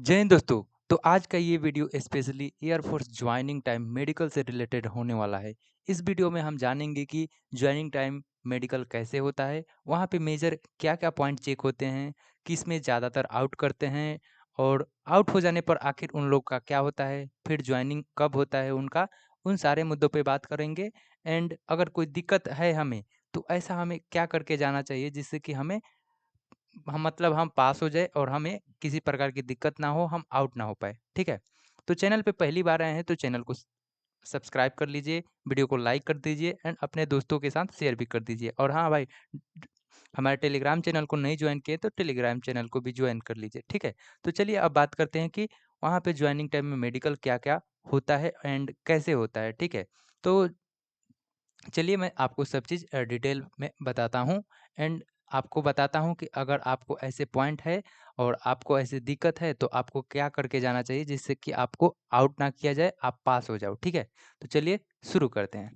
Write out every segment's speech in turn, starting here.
जय हिंद दोस्तों। तो आज का ये video specially air force joining time medical से रिलेटेड होने वाला है। इस वीडियो में हम जानेंगे कि ज्वाइनिंग टाइम मेडिकल कैसे होता है, वहाँ पे मेजर क्या-क्या पॉइंट चेक होते हैं, किस में ज़्यादातर आउट करते हैं और आउट हो जाने पर आखिर उन लोग का क्या होता है, फिर ज्वाइनिंग कब होता है उनका, उन सारे मुद्दों पे बात करेंगे। एंड अगर कोई दिक्कत है हमें, तो ऐसा हमें क्या करके जाना चाहिए जिससे कि हमें हम मतलब हम पास हो जाए और हमें किसी प्रकार की दिक्कत ना हो, हम आउट ना हो पाए, ठीक है? तो चैनल पे पहली बार आए हैं तो चैनल को सब्सक्राइब कर लीजिए, वीडियो को लाइक कर दीजिए एंड अपने दोस्तों के साथ शेयर भी कर दीजिए। और हाँ भाई, हमारे टेलीग्राम चैनल को नहीं जॉइन किए तो टेलीग्राम चैनल को भी जॉइन कर लीजिए, ठीक है? तो चलिए अब बात करते हैं कि वहाँ पे जॉइनिंग टाइम में मेडिकल क्या-क्या होता है एंड कैसे होता है, ठीक है? तो चलिए मैं आपको सब चीज़ डिटेल में बताता हूँ एंड आपको बताता हूँ कि अगर आपको ऐसे पॉइंट है और आपको ऐसी दिक्कत है तो आपको क्या करके जाना चाहिए जिससे कि आपको आउट ना किया जाए, आप पास हो जाओ, ठीक है? तो चलिए शुरू करते हैं।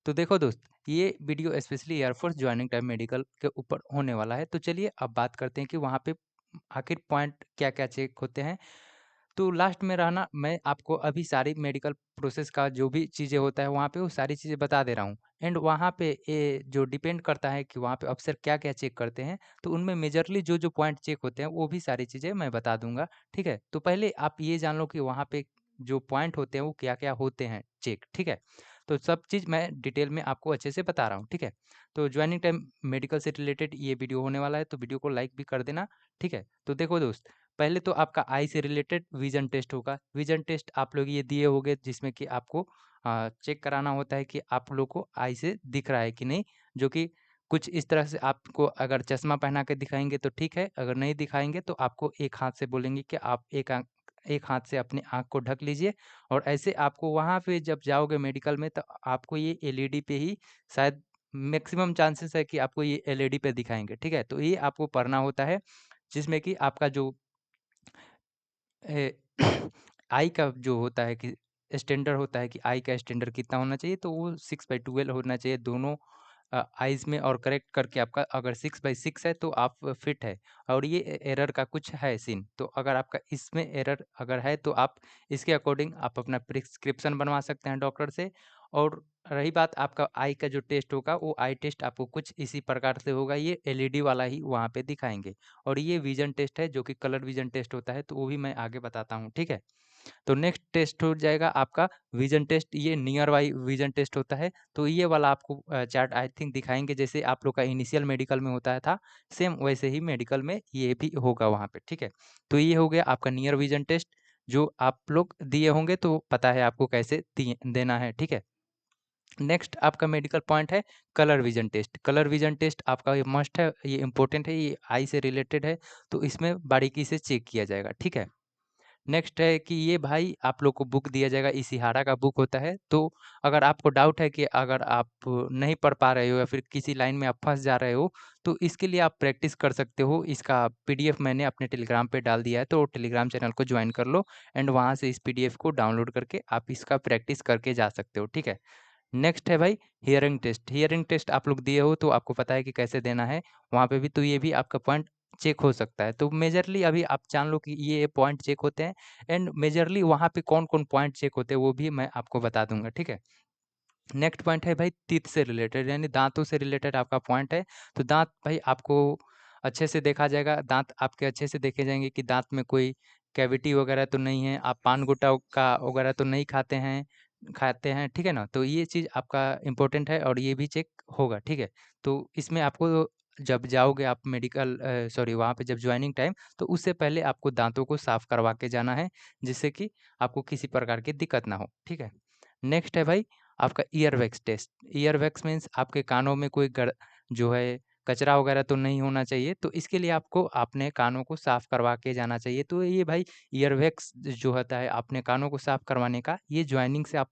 तो देखो दोस्त, ये video specially air force joining time medical के ऊपर होने वाला है। तो चलिए अब बात करते हैं कि वहाँ पे आखिर पॉइंट क्या-क्या चेक होते हैं। तो लास्ट में रहना मैं आपको अभी सारी मेडिकल प्रोसेस का जो भी चीज़ें होता है वहाँ पे वो सारी चीज़ें बता दे रहा हूँ। एंड वहाँ पे ये जो डिपेंड करता है कि वहाँ पे अफ़सर क्या-क्या चेक करते हैं, तो उनमें मेजरली जो-जो पॉइंट चेक होते हैं वो भी सारी चीज़ें मैं बता दूँगा, ठीक है? तो पहले आप ये जान लो कि वहाँ पे जो पॉइंट होते हैं वो क्या-क्या होते हैं चेक, ठीक है? तो सब चीज़ मैं डिटेल में आपको अच्छे से बता रहा हूँ, ठीक है? तो जॉइनिंग टाइम मेडिकल से रिलेटेड ये वीडियो होने वाला है, तो वीडियो को लाइक भी कर देना, ठीक है? तो देखो दोस्त, पहले तो आपका आई से रिलेटेड विज़न टेस्ट होगा। विज़न टेस्ट आप लोग ये दिए होंगे जिसमें कि आपको चेक कराना होता है कि आप लोग को आई से दिख रहा है कि नहीं, जो कि कुछ इस तरह से आपको अगर चश्मा पहना के दिखाएँगे तो ठीक है, अगर नहीं दिखाएँगे तो आपको एक हाथ से बोलेंगे कि आप एक हाथ से अपनी आँख को ढक लीजिए और ऐसे आपको वहाँ पे जब जाओगे मेडिकल में तो आपको ये एलईडी पे ही शायद मैक्सिमम चांसेस है कि आपको ये एलईडी पे दिखाएँगे, ठीक है? तो ये आपको पढ़ना होता है, जिसमें कि आपका जो ए, आई का जो होता है कि स्टैंडर्ड होता है कि आई का स्टैंडर्ड कितना होना चाहिए, तो वो 6/12 होना चाहिए दोनों आइज़ में और करेक्ट करके आपका अगर 6/6 है तो आप फिट है और ये एरर का कुछ है सीन। तो अगर आपका इसमें एरर अगर है तो आप इसके अकॉर्डिंग आप अपना प्रिस्क्रिप्शन बनवा सकते हैं डॉक्टर से। और रही बात आपका आई का जो टेस्ट होगा, वो आई टेस्ट आपको कुछ इसी प्रकार से होगा, ये एलईडी वाला ही वहाँ पे दिखाएँगे। और ये विज़न टेस्ट है जो कि कलर विज़न टेस्ट होता है, तो वो भी मैं आगे बताता हूँ, ठीक है? तो नेक्स्ट टेस्ट हो जाएगा आपका विज़न टेस्ट, ये नियर बाई विज़न टेस्ट होता है। तो ये वाला आपको चार्ट आई थिंक दिखाएँगे जैसे आप लोग का इनिशियल मेडिकल में होता है था, सेम वैसे ही मेडिकल में ये भी होगा वहाँ पे, ठीक है? तो ये हो गया आपका नियर विज़न टेस्ट, जो आप लोग दिए होंगे तो पता है आपको कैसे दिए देना है, ठीक है? नेक्स्ट आपका मेडिकल पॉइंट है colour vision test. Colour vision test आपका ये मस्ट है, ये इम्पोर्टेंट है, ये आई से रिलेटेड है, तो इसमें बारीकी से चेक किया जाएगा, ठीक है? नेक्स्ट है कि ये भाई आप लोग को बुक दिया जाएगा, इसिहारा का बुक होता है, तो अगर आपको डाउट है कि अगर आप नहीं पढ़ पा रहे हो या फिर किसी लाइन में आप फँस जा रहे हो, तो इसके लिए आप प्रैक्टिस कर सकते हो। इसका पीडीएफ मैंने अपने टेलीग्राम पे डाल दिया है, तो टेलीग्राम चैनल को जॉइन कर लो एंड वहाँ से इस पीडीएफ को डाउनलोड करके आप इसका प्रैक्टिस करके जा सकते हो, ठीक है? नेक्स्ट है भाई हियरिंग टेस्ट। हियरिंग टेस्ट आप लोग दिए हो तो आपको पता है कि कैसे देना है, वहाँ पे भी तो ये भी आपका पॉइंट चेक हो सकता है। तो मेजरली अभी आप जान लो कि ये पॉइंट चेक होते हैं एंड मेजरली वहाँ पे कौन-कौन पॉइंट चेक होते हैं वो भी मैं आपको बता दूँगा, ठीक है? नेक्स्ट पॉइंट है भाई टीथ से रिलेटेड यानी दाँतों से रिलेटेड आपका पॉइंट है। तो दाँत भाई आपको अच्छे से देखा जाएगा, दाँत आपके अच्छे से देखे जाएँगे कि दाँत में कोई कैविटी वगैरह तो नहीं है, आप पान-गुटखा का वगैरह तो नहीं खाते हैं, ठीक है ना? तो ये चीज़ आपका इम्पोर्टेंट है और ये भी चेक होगा, ठीक है? तो इसमें आपको जब जाओगे आप मेडिकल सॉरी वहाँ पे जब जॉइनिंग टाइम तो उससे पहले आपको दाँतों को साफ करवा के जाना है, जिससे कि आपको किसी प्रकार की दिक्कत ना हो, ठीक है? नेक्स्ट है भाई आपका ear wax test. Ear wax means आपके कानों में कोई जो है कचरा वगैरह तो नहीं होना चाहिए, तो इसके लिए आपको अपने कानों को साफ करवा के जाना चाहिए। तो ये भाई ईयर वैक्स जो होता है अपने कानों को साफ करवाने का, ये जॉइनिंग से आप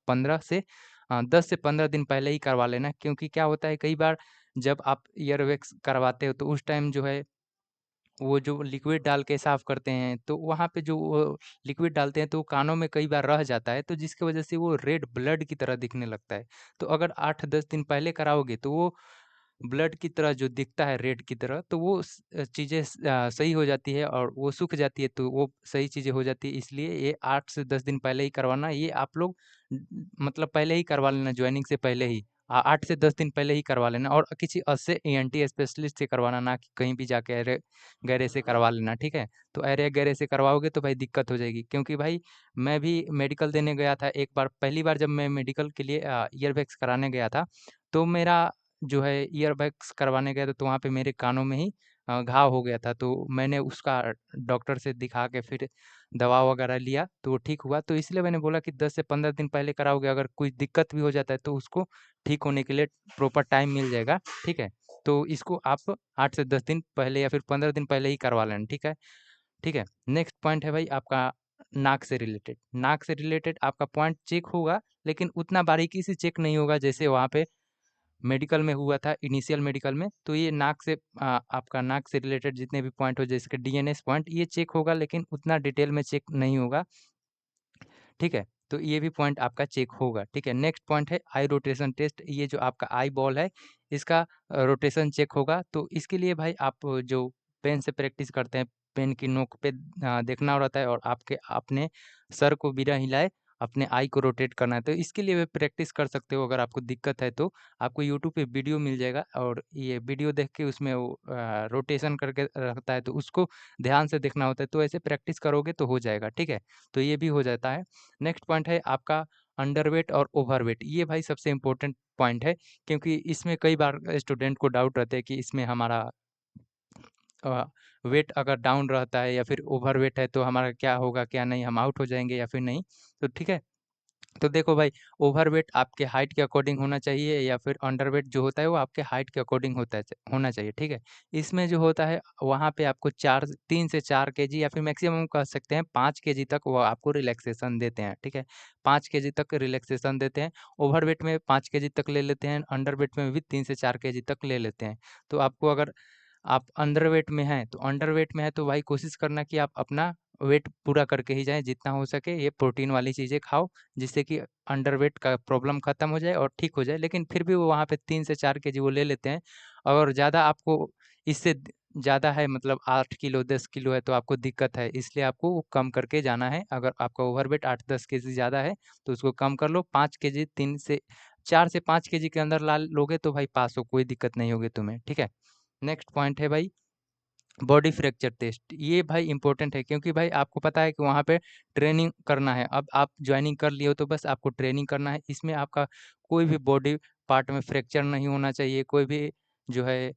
10 से 15 दिन पहले ही करवा लेना क्योंकि क्या होता है कई बार जब आप ईयर वैक्स करवाते हो तो उस टाइम जो है वो जो लिक्विड डाल के साफ़ करते हैं, तो वहाँ पे जो वो लिक्विड डालते हैं तो वो कानों में कई बार रह जाता है, तो जिसकी वज़ह से वो रेड ब्लड की तरह दिखने लगता है। तो अगर 8-10 दिन पहले कराओगे तो वो ब्लड की तरह जो दिखता है रेड की तरह, तो वो चीज़ें सही हो जाती है और वो सूख जाती है, तो वो सही चीज़ें हो जाती है। इसलिए ये 8 से 10 दिन पहले ही करवाना, ये आप लोग मतलब पहले ही करवा लेना, जॉइनिंग से पहले ही। 8 से 10 दिन पहले ही करवा लेना और किसी अच्छे ईएनटी स्पेशलिस्ट से करवाना, ना कि कहीं भी जाके अरे-गैरे से करवा लेना, ठीक है? तो अरे-गैरे से करवाओगे तो भाई दिक्कत हो जाएगी, क्योंकि भाई मैं भी मेडिकल देने गया था एक बार, पहली बार जब मैं मेडिकल के लिए ईयरबैग्स कराने गया था, तो मेरा जो है ईयरबड्स करवाने गए थे, तो वहाँ पे मेरे कानों में ही घाव हो गया था। तो मैंने उसका डॉक्टर से दिखा के फिर दवा वगैरह लिया, तो वो ठीक हुआ। तो इसलिए मैंने बोला कि 10 से 15 दिन पहले कराओगे, अगर कोई दिक्कत भी हो जाता है तो उसको ठीक होने के लिए प्रॉपर टाइम मिल जाएगा, ठीक है? तो इसको आप 8 से 10 दिन पहले या फिर 15 दिन पहले ही करवा लेना, ठीक है? ठीक है? नेक्स्ट पॉइंट है भाई आपका नाक से रिलेटेड। नाक से रिलेटेड आपका पॉइंट चेक होगा, लेकिन उतना बारीकी से चेक नहीं होगा जैसे वहाँ पे मेडिकल में हुआ था, इनिशियल मेडिकल में। तो ये नाक से आपका नाक से रिलेटेड जितने भी पॉइंट हो, जैसे कि डीएनएस पॉइंट, ये चेक होगा, लेकिन उतना डिटेल में चेक नहीं होगा, ठीक है? तो ये भी पॉइंट आपका चेक होगा, ठीक है? नेक्स्ट पॉइंट है आई रोटेशन टेस्ट। ये जो आपका आई बॉल है, इसका रोटेशन चेक होगा। तो इसके लिए भाई आप जो पेन से प्रैक्टिस करते हैं, पेन की नोक पे देखना रहता है और आपके अपने सर को बिना हिलाए अपने आई को रोटेट करना है। तो इसके लिए भी प्रैक्टिस कर सकते हो, अगर आपको दिक्कत है तो। आपको यूट्यूब पे वीडियो मिल जाएगा और ये वीडियो देख के उसमें वो रोटेशन करके रखता है, तो उसको ध्यान से देखना होता है। तो ऐसे प्रैक्टिस करोगे तो हो जाएगा, ठीक है? तो ये भी हो जाता है। नेक्स्ट पॉइंट है आपका अंडरवेट और ओवरवेट। ये भाई सबसे इम्पोर्टेंट पॉइंट है, क्योंकि इसमें कई बार स्टूडेंट को डाउट रहता है कि इसमें हमारा अ, वेट अगर डाउन रहता है या फिर ओवरवेट है तो हमारा क्या होगा, क्या नहीं, हम आउट हो जाएँगे या फिर नहीं। तो ठीक है? तो देखो भाई, ओवरवेट आपके हाइट के अकॉर्डिंग होना चाहिए या फिर अंडरवेट जो होता है वो आपके हाइट के अकॉर्डिंग होना चाहिए, ठीक है? इसमें जो होता है वहाँ पे आपको 3 से 4 केजी या फिर मैक्सिमम कह सकते हैं 5 केजी तक वो आपको रिलैक्सेशन देते हैं, ठीक है? 5 केजी तक रिलैक्सेशन देते हैं। ओवरवेट में 5 केजी तक ले लेते हैं, अंडरवेट में भी 3 से 4 केजी तक ले लेते हैं। तो आपको अगर आप अंडरवेट में हैं, तो अंडरवेट में है तो भाई कोशिश करना कि आप अपना वेट पूरा करके ही जाएँ, जितना हो सके ये प्रोटीन वाली चीज़ें खाओ, जिससे कि अंडरवेट का प्रॉब्लम खत्म हो जाए और ठीक हो जाए। लेकिन फिर भी वो वहाँ पे 3 से 4 केजी वो ले लेते हैं। और ज़्यादा आपको इससे ज़्यादा है, मतलब 8 किलो 10 किलो है तो आपको दिक्कत है, इसलिए आपको वो कम करके जाना है। अगर आपका ओवरवेट 8-10 केजी ज़्यादा है, तो उसको कम कर लो। 5 केजी 3 से 4 से 5 केजी के अंदर ला लोगे तो भाई पास हो, कोई दिक्कत नहीं होगी तुम्हें, ठीक है? नेक्स्ट पॉइंट है भाई बॉडी फ्रैक्चर टेस्ट। ये भाई इम्पोर्टेंट है, क्योंकि भाई आपको पता है कि वहाँ पे ट्रेनिंग करना है। अब आप जॉइनिंग कर लिए हो तो बस आपको ट्रेनिंग करना है। इसमें आपका कोई भी बॉडी पार्ट में फ्रैक्चर नहीं होना चाहिए, कोई भी जो है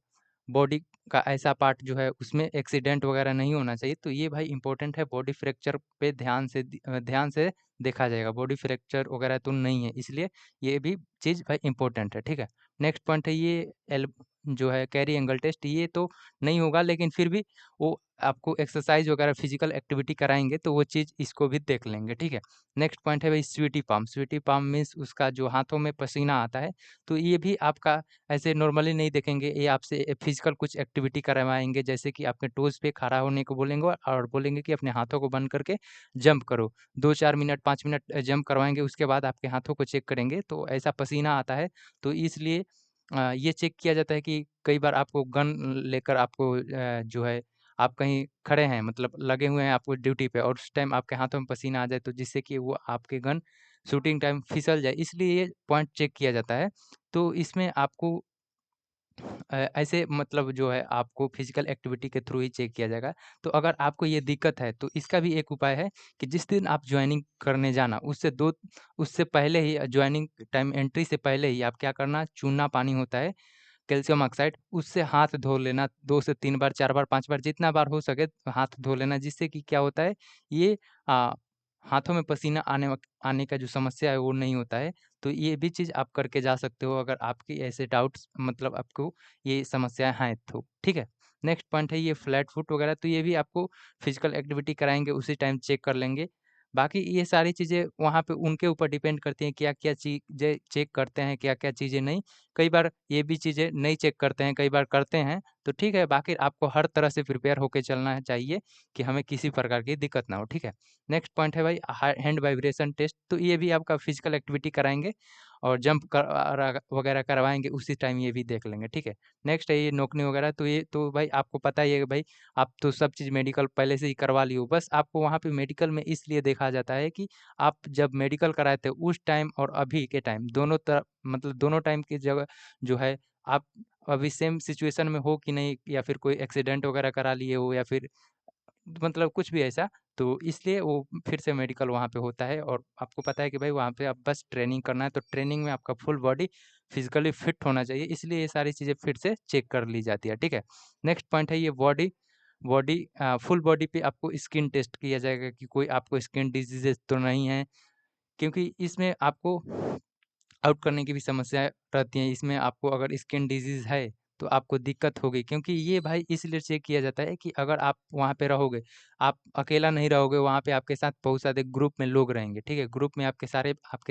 बॉडी का ऐसा पार्ट जो है उसमें एक्सीडेंट वगैरह नहीं होना चाहिए। तो ये भाई इम्पोर्टेंट है, बॉडी फ्रैक्चर पे ध्यान से देखा जाएगा। बॉडी फ्रैक्चर वगैरह तो नहीं है, इसलिए ये भी चीज़ भाई इम्पोर्टेंट है, ठीक है? नेक्स्ट पॉइंट है ये एल जो है कैरी एंगल टेस्ट। ये तो नहीं होगा, लेकिन फिर भी वो आपको एक्सरसाइज़ वगैरह फिज़िकल एक्टिविटी कराएँगे तो वो चीज़ इसको भी देख लेंगे, ठीक है? नेक्स्ट पॉइंट है भाई sweaty palm. Sweaty palm means उसका जो हाथों में पसीना आता है, तो ये भी आपका ऐसे नॉर्मली नहीं देखेंगे, ये आपसे फिज़िकल कुछ एक्टिविटी करवाएँगे, जैसे कि आपके टोज़ पे खड़ा होने को बोलेंगे और बोलेंगे कि अपने हाथों को बंद करके जंप करो। 2-4 मिनट, 5 मिनट जंप करवाएँगे, उसके बाद आपके हाथों को चेक करेंगे, तो ऐसा पसीना आता है, तो इसलिए ये चेक किया जाता है कि कई बार आपको गन लेकर आपको जो है आप कहीं खड़े हैं, मतलब लगे हुए हैं आपको ड्यूटी पे और उस टाइम आपके हाथों में पसीना आ जाए, तो जिससे कि वो आपके गन शूटिंग टाइम फिसल जाए, इसलिए ये पॉइंट चेक किया जाता है। तो इसमें आपको ऐसे मतलब जो है आपको फिज़िकल एक्टिविटी के थ्रू ही चेक किया जाएगा। तो अगर आपको ये दिक्कत है, तो इसका भी एक उपाय है कि जिस दिन आप जॉइनिंग करने जाना, उससे पहले ही जॉइनिंग टाइम एंट्री से पहले ही आप क्या करना, चूना पानी होता है, कैल्शियम ऑक्साइड, उससे हाथ धो लेना 2 से 3 बार, 4 बार, 5 बार, जितना बार हो सके हाथ धो लेना, जिससे कि क्या होता है, ये अ, हाथों में पसीना आने का जो समस्या है वो नहीं होता है। तो ये भी चीज़ आप करके जा सकते हो, अगर आपकी ऐसे डाउट्स मतलब आपको ये समस्याएँ हैं तो, ठीक है? नेक्स्ट पॉइंट है ये फ्लैट फुट वगैरह, तो ये भी आपको फिज़िकल एक्टिविटी कराएँगे, उसी टाइम चेक कर लेंगे। बाकी ये सारी चीज़ें वहाँ पे उनके ऊपर डिपेंड करती हैं, क्या-क्या चीज़ें चेक करते हैं, क्या-क्या चीज़ें नहीं। कई बार ये भी चीज़ें नहीं चेक करते हैं, कई बार करते हैं, तो ठीक है, बाकी आपको हर तरह से प्रिपेयर होके चलना है चाहिए कि हमें किसी प्रकार की दिक्कत ना हो, ठीक है? नेक्स्ट पॉइंट है भाई हैंड वाइब्रेशन टेस्ट। तो ये भी आपका फिज़िकल एक्टिविटी कराएँगे और जंप वगैरह करवाएँगे उसी टाइम ये भी देख लेंगे, ठीक है। नेक्स्ट है ये नोकनी वगैरह, तो ये तो भाई आपको पता ही है कि भाई आप तो सब चीज़ मेडिकल पहले से ही करवा लिए हो, बस आपको वहाँ पे मेडिकल में इसलिए देखा जाता है कि आप जब मेडिकल कराए थे उस टाइम और अभी के टाइम दोनों मतलब दोनों टाइम की जगह जो है आप अभी सेम सिचुएशन में हो कि नहीं, या फिर कोई एक्सीडेंट वगैरह करा लिए हो, या फिर मतलब कुछ भी ऐसा, तो इसलिए वो फिर से मेडिकल वहाँ पे होता है। और आपको पता है कि भाई वहाँ पे आप बस ट्रेनिंग करना है, तो ट्रेनिंग में आपका फुल बॉडी फिज़िकली फिट होना चाहिए, इसलिए ये सारी चीज़ें फिर से चेक कर ली जाती है, ठीक है। नेक्स्ट पॉइंट है ये बॉडी बॉडी फुल बॉडी पे आपको स्किन टेस्ट किया जाएगा कि कोई आपको स्किन डिजीज़ेज़ तो नहीं है, क्योंकि इसमें आपको आउट करने की भी समस्याएँ रहती हैं। इसमें आपको अगर स्किन डिज़ीज़ है, तो आपको दिक्कत होगी, क्योंकि ये भाई इसलिए चेक किया जाता है कि अगर आप वहाँ पे रहोगे, आप अकेला नहीं रहोगे, वहाँ पे आपके साथ बहुत सारे ग्रुप में लोग रहेंगे, ठीक है? ग्रुप में आपके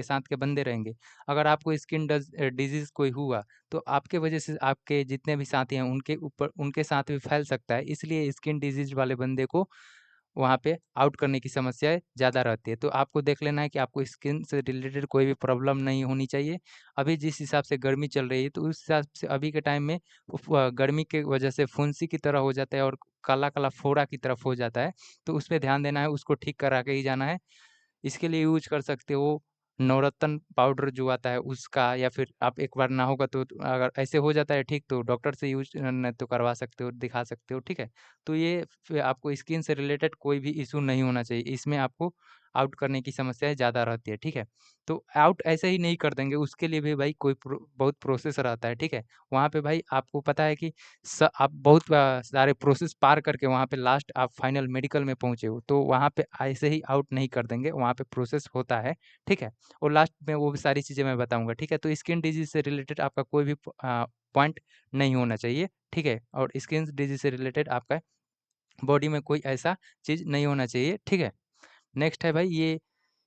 साथ के बंदे रहेंगे। अगर आपको स्किन डिज़ीज़ कोई हुआ, तो आपके वजह से आपके जितने भी साथी हैं, उनके साथ भी फैल सकता है। इसलिए स्किन डिज़ीज़ वाले बंदे को वहाँ पे आउट करने की समस्याएँ ज़्यादा रहती है। तो आपको देख लेना है कि आपको स्किन से रिलेटेड कोई भी प्रॉब्लम नहीं होनी चाहिए। अभी जिस हिसाब से गर्मी चल रही है, तो उस हिसाब से अभी के टाइम में गर्मी के वजह से फुंसी की तरह हो जाता है और काला-काला फोड़ा की तरफ हो जाता है। तो उस पे ध्यान देना है, उसको ठीक करा के ही जाना है। इसके लिए यूज़ कर सकते हो नवरत्न पाउडर जो आता है उसका, या फिर आप एक बार ना होगा तो अगर ऐसे हो जाता है ठीक, तो डॉक्टर से यूज़ नहीं तो करवा सकते हो, दिखा सकते हो, ठीक है? तो ये आपको स्किन से रिलेटेड कोई भी इश्यू नहीं होना चाहिए, इसमें आपको आउट करने की समस्याएँ ज़्यादा रहती है, ठीक है? तो आउट ऐसे ही नहीं कर देंगे, उसके लिए भी भाई कोई बहुत प्रोसेस रहता है, ठीक है? वहाँ पे भाई आपको पता है कि आप बहुत सारे प्रोसेस पार करके वहाँ पे लास्ट आप फाइनल मेडिकल में पहुँचे हो, तो वहाँ पे ऐसे ही आउट नहीं कर देंगे, वहाँ पे प्रोसेस होता है, ठीक है? और लास्ट में वो भी सारी चीज़ें मैं बताऊँगा, ठीक है? तो स्किन डिजीज़ से रिलेटेड आपका कोई भी पॉइंट नहीं होना चाहिए, ठीक है? और स्किन डिजीज़ से रिलेटेड आपका बॉडी में कोई ऐसा चीज़ नहीं होना चाहिए, ठीक है? नेक्स्ट है भाई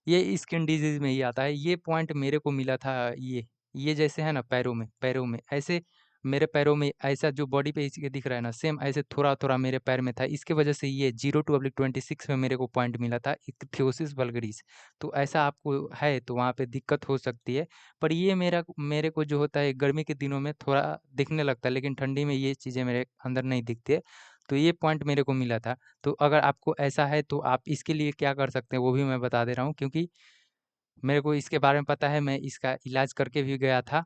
ये स्किन डिजीज़ में ही आता है। ये पॉइंट मेरे को मिला था ये जैसे है ना पैरों में ऐसे मेरे पैरों में ऐसा जो बॉडी पे इसके दिख रहा है ना, सेम ऐसे थोड़ा-थोड़ा मेरे पैर में था। इसकी वजह से ये 02/26 में मेरे को पॉइंट मिला था इक्थियोसिस वल्गरिस। तो ऐसा आपको है तो वहाँ पे दिक्कत हो सकती है। पर ये मेरे को जो होता है गर्मी के दिनों में थोड़ा दिखने लगता है, लेकिन ठंडी में ये चीज़ें मेरे अंदर नहीं दिखती है। तो ये पॉइंट मेरे को मिला था। तो अगर आपको ऐसा है तो आप इसके लिए क्या कर सकते हैं वो भी मैं बता दे रहा हूँ, क्योंकि मेरे को इसके बारे में पता है, मैं इसका इलाज करके भी गया था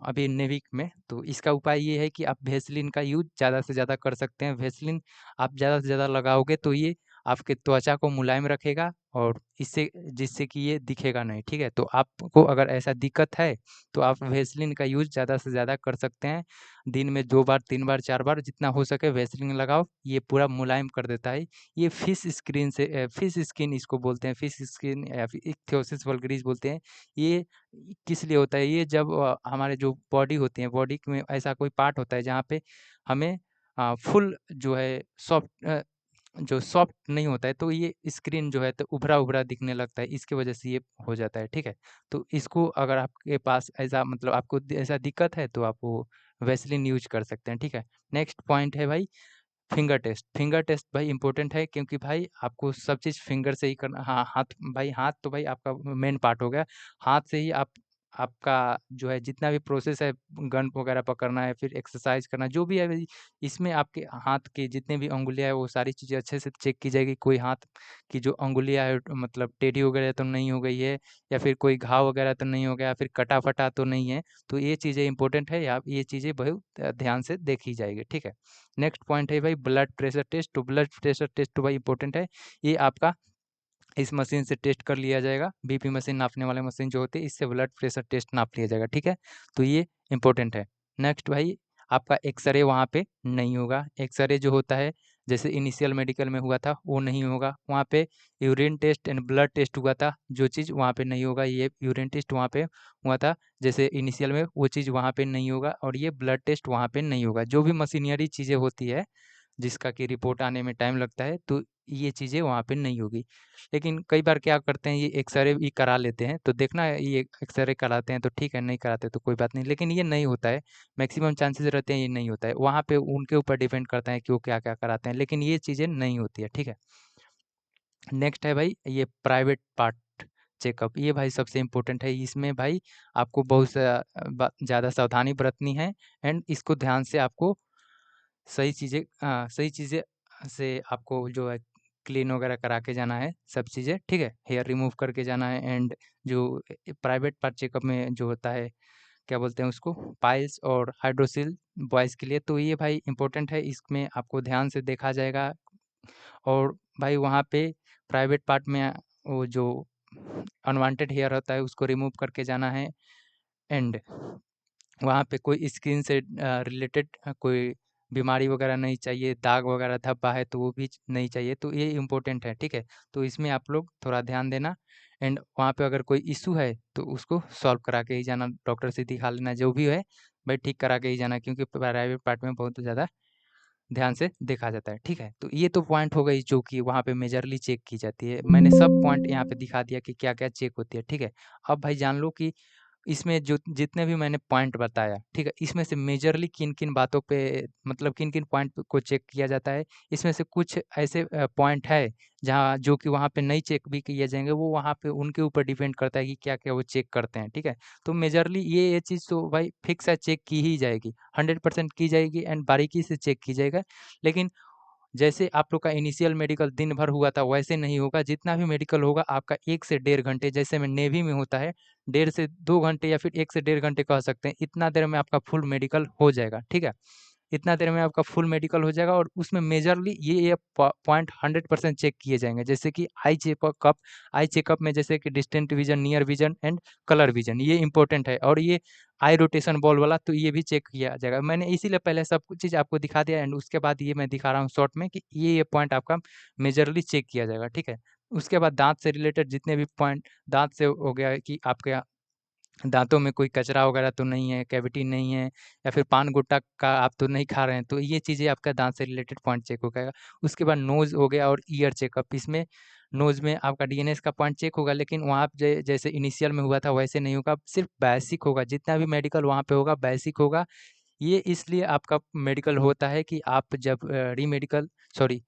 अभी नेविक में। तो इसका उपाय ये है कि आप वेसलिन का यूज़ ज़्यादा से ज़्यादा कर सकते हैं। वेसलिन आप ज़्यादा से ज़्यादा लगाओगे तो ये आपके त्वचा को मुलायम रखेगा और इससे जिससे कि ये दिखेगा नहीं, ठीक है? तो आपको अगर ऐसा दिक्कत है तो आप वेसलिन का यूज़ ज़्यादा से ज़्यादा कर सकते हैं। दिन में 2 बार, 3 बार, 4 बार जितना हो सके वेसलिन लगाओ, ये पूरा मुलायम कर देता है। ये फिश स्किन इसको बोलते हैं, फिश स्किन या फिर इक्थियोसिस वल्गरिस बोलते हैं। ये किस लिए होता है? ये जब हमारे जो बॉडी होती है, बॉडी में ऐसा कोई पार्ट होता है जहाँ पे हमें फुल जो है जो सॉफ्ट नहीं होता है, तो ये स्क्रीन जो है तो उभरा-उभरा दिखने लगता है, इसकी वजह से ये हो जाता है, ठीक है? तो इसको अगर आपके पास ऐसा मतलब आपको ऐसा दिक्कत है तो आप वो वैसलीन यूज़ कर सकते हैं, ठीक है? नेक्स्ट पॉइंट है भाई फिंगर टेस्ट भाई इम्पोर्टेंट है, क्योंकि भाई आपको सब चीज़ फिंगर से ही करना। हाँ, हाथ तो भाई आपका मेन पार्ट हो गया। हाथ से ही आपका जो है जितना भी प्रोसेस है, गन वगैरह पकड़ना है, फिर एक्सरसाइज़ करना, जो भी है भाई, इसमें आपके हाथ के जितने भी अंगुलियाँ हैं, वो सारी चीज़ें अच्छे से चेक की जाएगी। कोई हाथ की जो अंगुलियाँ है मतलब टेढ़ी वगैरह तो नहीं हो गई है, या फिर कोई घाव वगैरह तो नहीं हो गया, फिर कटा-फटा तो नहीं है। तो ये चीज़ें इम्पोर्टेंट है, या ये चीज़ें बहुत ध्यान से देखी जाएगी, ठीक है? नेक्स्ट पॉइंट है भाई ब्लड प्रेशर टेस्ट। तो ब्लड प्रेशर टेस्ट तो भाई इम्पोर्टेंट है। ये आपका इस मशीन से टेस्ट कर लिया जाएगा। बीपी मशीन नापने वाले मशीन जो होती है, इससे ब्लड प्रेशर टेस्ट नाप लिया जाएगा, ठीक है? तो ये इम्पोर्टेंट है। नेक्स्ट भाई आपका एक्स-रे वहाँ पे नहीं होगा। एक्स-रे जो होता है, जैसे इनिशियल मेडिकल में हुआ था, वो नहीं होगा। वहाँ पे urine test and blood test हुआ था, जो चीज़ वहाँ पे नहीं होगा। ये यूरिन टेस्ट वहाँ पे हुआ था, जैसे इनिशियल में, वो चीज़ वहाँ पे नहीं होगा, और ये ब्लड टेस्ट वहाँ पे नहीं होगा। जो भी मशीनरी चीज़ें होती है, जिसका कि रिपोर्ट आने में टाइम लगता है, तो ये चीज़ें वहाँ पे नहीं होगी। लेकिन कई बार क्या करते हैं, ये एक्स-रे भी करा लेते हैं, तो देखना है, ये एक्स-रे कराते हैं तो ठीक है, नहीं कराते तो कोई बात नहीं। लेकिन ये नहीं होता है, मैक्सिमम चांसेस रहते हैं ये नहीं होता है। वहाँ पे उनके ऊपर डिपेंड करता है कि वो क्या-क्या कराते हैं, लेकिन ये चीज़ें नहीं होती है, ठीक है? नेक्स्ट है भाई ये प्राइवेट पार्ट, चेकअप, ये भाई सबसे इम्पोर्टेंट है। इसमें भाई आपको बहुत ज़्यादा सावधानी बरतनी है एंड इसको ध्यान से आपको सही चीज़ें से आपको जो है क्लीन वगैरह करा के जाना है, सब चीज़ें, ठीक है? हेयर रिमूव करके जाना है एंड जो प्राइवेट पार्ट चेकअप में जो होता है, क्या बोलते हैं उसको, पाइल्स और हाइड्रोसिल बॉयज़ के लिए, तो ये भाई इम्पोर्टेंट है, इसमें आपको ध्यान से देखा जाएगा। और भाई वहाँ पे प्राइवेट पार्ट में वो जो अनवांटेड हेयर होता है उसको रिमूव करके जाना है एंड वहाँ पे कोई स्किन से रिलेटेड कोई बीमारी वगैरह नहीं चाहिए, दाग वगैरह धब्बा है तो वो भी नहीं चाहिए, तो ये इम्पोर्टेंट है, ठीक है? तो इसमें आप लोग थोड़ा ध्यान देना एंड वहाँ पे अगर कोई इश्यू है तो उसको सॉल्व करा के ही जाना, डॉक्टर से दिखा लेना, जो भी है भाई ठीक करा के ही जाना, क्योंकि प्राइवेट पार्ट में बहुत ज़्यादा ध्यान से देखा जाता है, ठीक है? तो ये तो पॉइंट हो गई जो कि वहाँ पे मेजरली चेक की जाती है। मैंने सब पॉइंट यहाँ पे दिखा दिया कि क्या-क्या चेक होती है, ठीक है? अब भाई जान लो कि इसमें जो जितने भी मैंने पॉइंट बताया, ठीक है? इसमें से मेजरली किन-किन बातों पे, मतलब किन-किन पॉइंट को चेक किया जाता है। इसमें से कुछ ऐसे पॉइंट है जहाँ जो कि वहाँ पे नहीं चेक भी किए जाएँगे, वो वहाँ पे उनके ऊपर डिपेंड करता है कि क्या-क्या वो चेक करते हैं, ठीक है? तो मेजरली ये चीज़ तो भाई फिक्स है, चेक की ही जाएगी, 100% की जाएगी एंड बारीकी से चेक की जाएगा। लेकिन जैसे आप लोग का इनिशियल मेडिकल दिन भर हुआ था, वैसे नहीं होगा। जितना भी मेडिकल होगा आपका 1 से डेढ़ घंटे, जैसे में नेवी में होता है, डेढ़ से 2 घंटे या फिर 1 से डेढ़ घंटे कह सकते हैं, इतना देर में आपका फुल मेडिकल हो जाएगा, ठीक है? इतना देर में आपका फुल मेडिकल हो जाएगा और उसमें मेजरली ये पॉइंट 100% चेक किए जाएँगे। जैसे कि आई चेकअप में जैसे कि distant vision, near vision and colour vision, ये इम्पोर्टेंट है और ये आई रोटेशन बॉल वाला, तो ये भी चेक किया जाएगा। मैंने इसीलिए पहले सब कुछ चीज़ आपको दिखा दिया एंड उसके बाद ये मैं दिखा रहा हूँ शॉर्ट में कि ये पॉइंट आपका मेजरली चेक किया जाएगा, ठीक है? उसके बाद दाँत से रिलेटेड जितने भी पॉइंट, दाँत से हो गया है कि आपके दाँतों में कोई कचरा वगैरह तो नहीं है, कैविटी नहीं है या फिर पान-गुटखा का आप तो नहीं खा रहे हैं, तो ये चीज़ें आपका दाँत से रिलेटेड पॉइंट चेक हो जाएगा। उसके बाद नोज़ हो गया और ईयर चेकअप, इसमें नोज़ में आपका डीएनएस का पॉइंट चेक होगा, लेकिन वहाँ पे जैसे इनिशियल में हुआ था वैसे नहीं होगा, सिर्फ़ बेसिक होगा, जितना भी मेडिकल वहाँ पे होगा बेसिक होगा। ये इसलिए आपका मेडिकल होता है कि आप जब री-मेडिकल सॉरी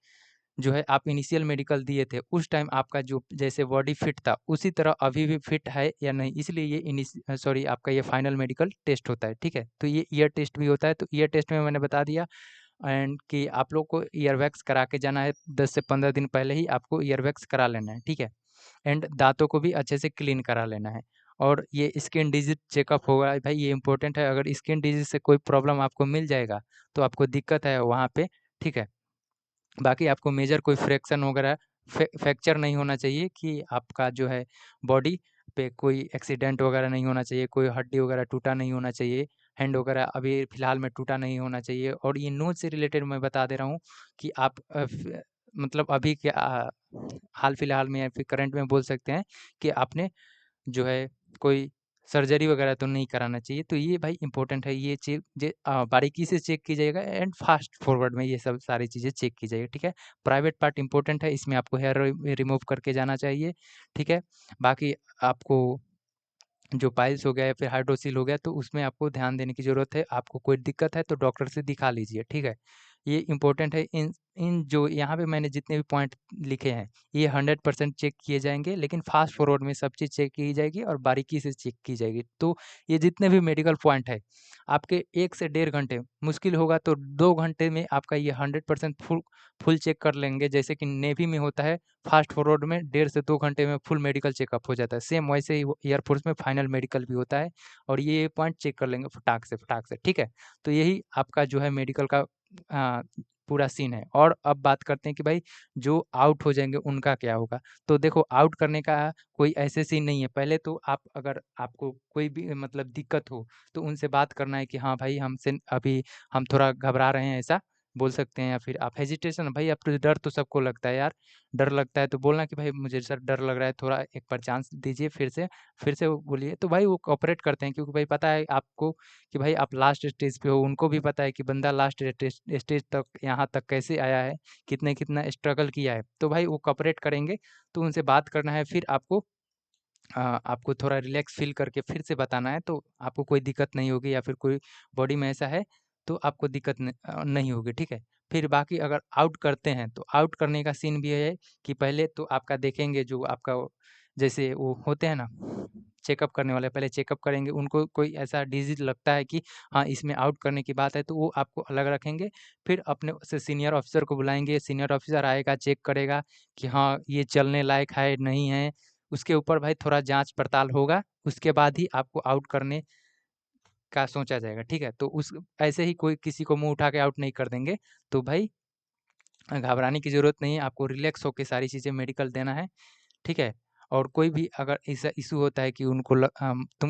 जो है आप इनिशियल मेडिकल दिए थे, उस टाइम आपका जो जैसे बॉडी फिट था, उसी तरह अभी भी फिट है या नहीं, इसलिए ये सॉरी आपका ये फाइनल मेडिकल टेस्ट होता है, ठीक है? तो ये ईयर टेस्ट भी होता है, तो ईयर टेस्ट में मैंने बता दिया एंड कि आप लोग को ईयर वैक्स करा के जाना है, 10 से 15 दिन पहले ही आपको ईयर वैक्स करा लेना है, ठीक है? एंड दाँतों को भी अच्छे से क्लीन करा लेना है और ये स्किन डिजीज़ चेकअप होगा भाई, ये इम्पोर्टेंट है, अगर स्किन डिजीज़ से कोई प्रॉब्लम आपको मिल जाएगा, तो आपको दिक्कत है वहाँ पे, ठीक है? बाकी आपको मेजर कोई फ्रैक्शन वगैरह फ्रैक्चर नहीं होना चाहिए कि आपका जो है बॉडी पे कोई एक्सीडेंट वगैरह नहीं होना चाहिए, कोई हड्डी वगैरह टूटा नहीं होना चाहिए, हैंड वगैरह अभी फ़िलहाल में टूटा नहीं होना चाहिए और ये नोज़ से रिलेटेड मैं बता दे रहा हूँ कि आप मतलब अभी के हाल-फिलहाल में या फिर करंट में बोल सकते हैं कि आपने जो है कोई सर्जरी वगैरह तो नहीं कराना चाहिए। तो ये भाई इम्पोर्टेंट है, ये बारीकी से चेक की जाएगा एंड फ़ास्ट फॉरवर्ड में ये सब सारी चीज़ें चेक की जाएगी, ठीक है? प्राइवेट पार्ट इम्पोर्टेंट है, इसमें आपको हेयर रिमूव करके जाना चाहिए, ठीक है? बाकी आपको जो पाइल्स हो गया या फिर हाइड्रोसील हो गया, तो उसमें आपको ध्यान देने की ज़रूरत है। आपको कोई दिक्कत है तो डॉक्टर से दिखा लीजिए, ठीक है? ये इम्पोर्टेंट है। इन इन जो यहाँ पे मैंने जितने भी पॉइंट लिखे हैं, ये 100% चेक किए जाएँगे, लेकिन फ़ास्ट फॉरवर्ड में सब चीज़ चेक की जाएगी और बारीकी से चेक की जाएगी। तो ये जितने भी मेडिकल पॉइंट है, आपके 1 से डेढ़ घंटे, मुश्किल होगा तो 2 घंटे में आपका ये 100% फुल चेक कर लेंगे। जैसे कि नेवी में होता है, फ़ास्ट फॉरवर्ड में डेढ़ से 2 घंटे में फुल मेडिकल चेकअप हो जाता है। सेम वैसे ही वो एयरफ़ोर्स में फाइनल मेडिकल भी होता है और ये पॉइंट चेक कर लेंगे फटाक से, ठीक है? तो यही आपका जो है मेडिकल का अ, पूरा सीन है। और अब बात करते हैं कि भाई जो आउट हो जाएँगे उनका क्या होगा? तो देखो, आउट करने का कोई ऐसे सीन नहीं है। पहले तो आप अगर आपको कोई भी मतलब दिक्कत हो, तो उनसे बात करना है कि हाँ भाई, हमसे अभी हम थोड़ा घबरा रहे हैं, ऐसा बोल सकते हैं। या फिर आप हेजिटेशन, भाई अब तो डर तो सबको लगता है यार, डर लगता है तो बोलना कि भाई मुझे सर डर लग रहा है, थोड़ा एक बार चांस दीजिए फिर से वो बोलिए। तो भाई वो कोऑपरेट करते हैं, क्योंकि भाई पता है आपको कि भाई आप लास्ट स्टेज पे हो, उनको भी पता है कि बंदा लास्ट स्टेज तक यहाँ तक कैसे आया है, कितना स्ट्रगल किया है। तो भाई वो कोऑपरेट करेंगे, तो उनसे बात करना है, फिर आपको थोड़ा रिलैक्स फ़ील करके फिर से बताना है, तो आपको कोई दिक्कत नहीं होगी या फिर कोई बॉडी में ऐसा है, तो आपको दिक्कत नहीं होगी, ठीक है? फिर बाकी अगर आउट करते हैं, तो आउट करने का सीन भी है कि पहले तो आपका देखेंगे जो आपका जैसे वो होते हैं ना चेकअप करने वाले, पहले चेकअप करेंगे, उनको कोई ऐसा डिज़ीज़ लगता है कि हाँ, इसमें आउट करने की बात है, तो वो आपको अलग रखेंगे। फिर अपने से सीनियर ऑफ़िसर को बुलाएँगे, सीनियर ऑफ़िसर आएगा, चेक करेगा कि हाँ, ये चलने लायक है, नहीं है। उसके ऊपर भाई थोड़ा जाँच-पड़ताल होगा, उसके बाद ही आपको आउट करने का सोचा जाएगा, ठीक है? तो उस ऐसे ही कोई किसी को मुँह उठा के आउट नहीं कर देंगे। तो भाई घबराने की ज़रूरत नहीं है, आपको रिलैक्स होके सारी चीज़ें मेडिकल देना है। ठीक है? और कोई भी अगर ऐसा इश्यू होता है कि उनको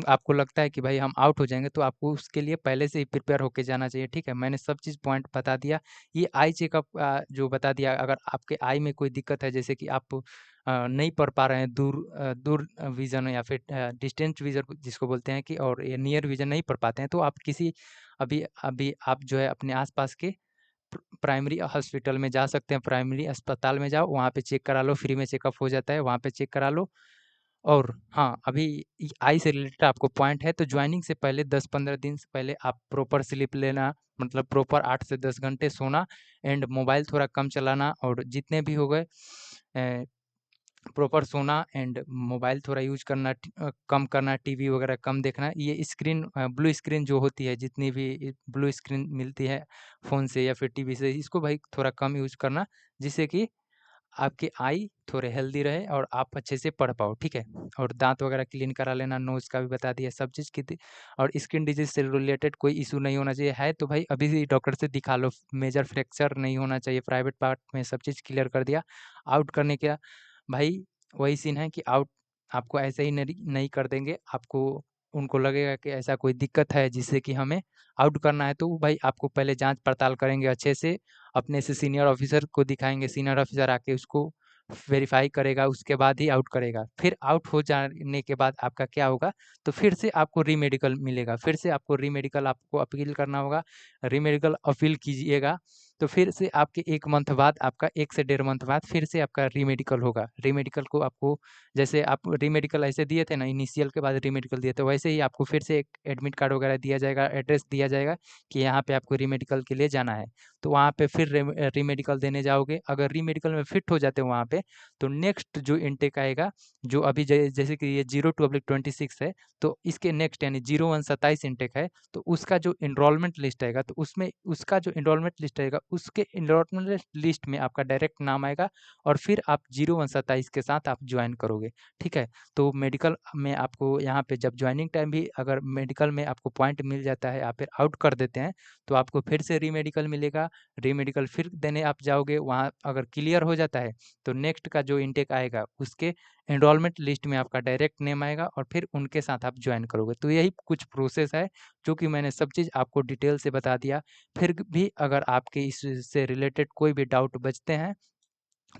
आपको लगता है कि भाई हम आउट हो जाएँगे, तो आपको उसके लिए पहले से ही प्रिपेयर होके जाना चाहिए, ठीक है? मैंने सब चीज़ पॉइंट बता दिया। ये आई चेकअप जो बता दिया, अगर आपके आई में कोई दिक्कत है, जैसे कि आप नहीं पढ़ पा रहे हैं, दूर विज़न या फिर डिस्टेंस विज़न जिसको बोलते हैं कि और ये नियर विज़न नहीं पढ़ पाते हैं, तो आप किसी अभी अभी आप जो है अपने आस-पास के प्राइमरी हॉस्पिटल में जा सकते हैं, प्राइमरी अस्पताल में जाओ, वहाँ पे चेक करा लो, फ्री में चेकअप हो जाता है, वहाँ पे चेक करा लो। और हाँ, अभी आई से रिलेटेड आपको पॉइंट है, तो जॉइनिंग से पहले 10-15 दिन से पहले आप प्रॉपर स्लीप लेना, मतलब प्रॉपर 8 से 10 घंटे सोना एंड मोबाइल थोड़ा कम चलाना, और जितने भी हो गए प्रॉपर सोना एंड मोबाइल थोड़ा यूज़ करना, कम करना, टीवी वगैरह कम देखना। ये स्क्रीन ब्लू स्क्रीन जो होती है, जितनी भी ब्लू स्क्रीन मिलती है फ़ोन से या फिर टीवी से, इसको भाई थोड़ा कम यूज़ करना, जिससे कि आपके आई थोड़े हेल्दी रहे और आप अच्छे से पढ़ पाओ, ठीक है? और दाँत वगैरह क्लीन करा लेना, नोज़ का भी बता दिया, सब चीज़ की और स्किन डिजीज़ से रिलेटेड कोई इश्यू नहीं होना चाहिए। है तो भाई अभी से डॉक्टर से दिखा लो, मेजर फ्रैक्चर नहीं होना चाहिए, प्राइवेट पार्ट में सब चीज़ क्लियर कर दिया। आउट करने का भाई वही सीन है कि आउट आपको ऐसे ही नहीं नहीं कर देंगे, आपको उनको लगेगा कि ऐसा कोई दिक्कत है जिससे कि हमें आउट करना है, तो वो भाई आपको पहले जाँच-पड़ताल करेंगे अच्छे से, अपने से सीनियर ऑफ़िसर को दिखाएँगे, सीनियर ऑफ़िसर आके उसको वेरीफ़ाई करेगा, उसके बाद ही आउट करेगा। फिर आउट हो जाने के बाद आपका क्या होगा, तो फिर से आपको री-मेडिकल मिलेगा, फिर से आपको री-मेडिकल आपको अपील करना होगा, री-मेडिकल अपील कीजिएगा, तो फिर से आपके 1 मंथ बाद आपका 1 से डेढ़ मंथ बाद फिर से आपका री-मेडिकल होगा। री-मेडिकल को आपको जैसे आप री-मेडिकल ऐसे दिए थे ना, इनिशियल के बाद री-मेडिकल दिए थे, वैसे ही आपको फिर से एक एडमिट कार्ड वगैरह दिया जाएगा, एड्रेस दिया जाएगा कि यहाँ पे आपको री-मेडिकल के लिए जाना है। तो वहाँ पे फिर री-मेडिकल देने जाओगे, अगर री-मेडिकल में फिट हो जाते हो वहाँ पे, तो नेक्स्ट जो इनटेक आएगा, जो अभी जैसे कि ये 02/26 है, तो इसके नेक्स्ट यानी 01/27 इनटेक है, तो उसका जो एनरोलमेंट लिस्ट आएगा, तो उसमें उसका जो एनरोलमेंट लिस्ट आएगा, उसके एनरोलमेंट लिस्ट में आपका डायरेक्ट नाम आएगा और फिर आप 01/27 के साथ आप जॉइन करोगे, ठीक है? तो मेडिकल में आपको यहाँ पे जब जॉइनिंग टाइम भी अगर मेडिकल में आपको पॉइंट मिल जाता है या फिर आउट कर देते हैं, तो आपको फिर से री-मेडिकल मिलेगा, री-मेडिकल फिर देने आप जाओगे, वहाँ अगर क्लियर हो जाता है, तो नेक्स्ट का जो इनटेक आएगा, उसके एनरोलमेंट लिस्ट में आपका डायरेक्ट नेम आएगा और फिर उनके साथ आप जॉइन करोगे। तो यही कुछ प्रोसेस है, जो कि मैंने सब चीज़ आपको डिटेल से बता दिया। फिर भी अगर आपके इससे रिलेटेड कोई भी डाउट बचते हैं,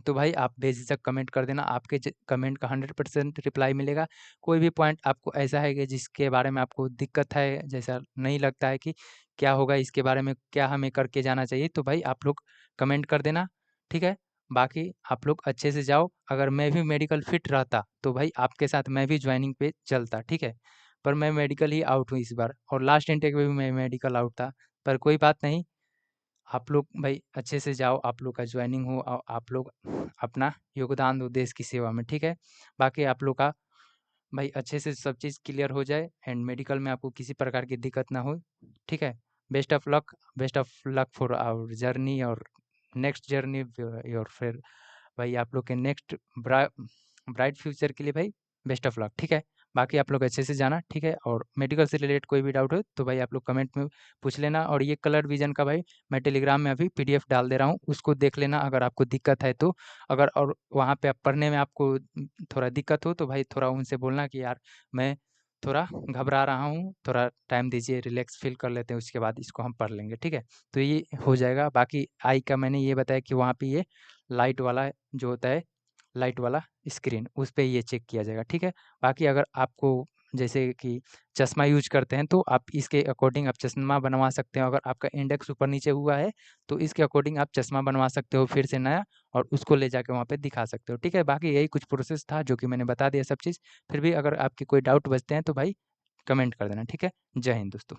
तो भाई आप बेझिझक कमेंट कर देना, आपके कमेंट का 100% रिप्लाई मिलेगा। कोई भी पॉइंट आपको ऐसा है कि जिसके बारे में आपको दिक्कत है, जैसा नहीं लगता है कि क्या होगा इसके बारे में, क्या हमें करके जाना चाहिए, तो भाई आप लोग कमेंट कर देना, ठीक है? बाकी आप लोग अच्छे से जाओ, अगर मैं भी मेडिकल फिट रहता, तो भाई आपके साथ मैं भी जॉइनिंग पे चलता, ठीक है? पर मैं मेडिकल ही आउट हूँ इस बार और लास्ट इनटेक में भी मैं मेडिकल आउट था, पर कोई बात नहीं। आप लोग भाई अच्छे से जाओ, आप लोग का जॉइनिंग हो आप लोग अपना योगदान दो देश की सेवा में, ठीक है? बाकी आप लोग का भाई अच्छे से सब चीज़ क्लियर हो जाए एंड मेडिकल में आपको किसी प्रकार की दिक्कत ना हो, ठीक है? Best of luck for our journey और नेक्स्ट जर्नी योर फिर भाई आप लोग के नेक्स्ट ब्राइट फ्यूचर के लिए भाई बेस्ट ऑफ लक, ठीक है? बाकी आप लोग अच्छे से जाना, ठीक है? और मेडिकल से रिलेटेड कोई भी डाउट हो तो भाई आप लोग कमेंट में पूछ लेना, और ये कलर विज़न का भाई मैं टेलीग्राम में अभी पीडीएफ डाल दे रहा हूँ, उसको देख लेना अगर आपको दिक्कत है तो। अगर और वहाँ पे आप पढ़ने में आपको थोड़ा दिक्कत हो तो भाई थोड़ा उनसे बोलना कि यार मैं थोड़ा घबरा रहा हूँ, थोड़ा टाइम दीजिए, रिलैक्स फ़ील कर लेते हैं, उसके बाद इसको हम पढ़ लेंगे, ठीक है? तो ये हो जाएगा। बाकी आई का मैंने ये बताया कि वहाँ पे ये लाइट वाला जो होता है, लाइट वाला स्क्रीन, उस पे ये चेक किया जाएगा, ठीक है? बाकी अगर आपको जैसे कि चश्मा यूज़ करते हैं, तो आप इसके अकॉर्डिंग आप चश्मा बनवा सकते हो। अगर आपका इंडेक्स ऊपर-नीचे हुआ है, तो इसके अकॉर्डिंग आप चश्मा बनवा सकते हो फिर से नया, और उसको ले जाके वहाँ पे दिखा सकते हो, ठीक है? बाकी यही कुछ प्रोसेस था जो कि मैंने बता दिया सब चीज़। फिर भी अगर आपके कोई डाउट बचते हैं तो भाई कमेंट कर देना, ठीक है? जय हिंद दोस्तों।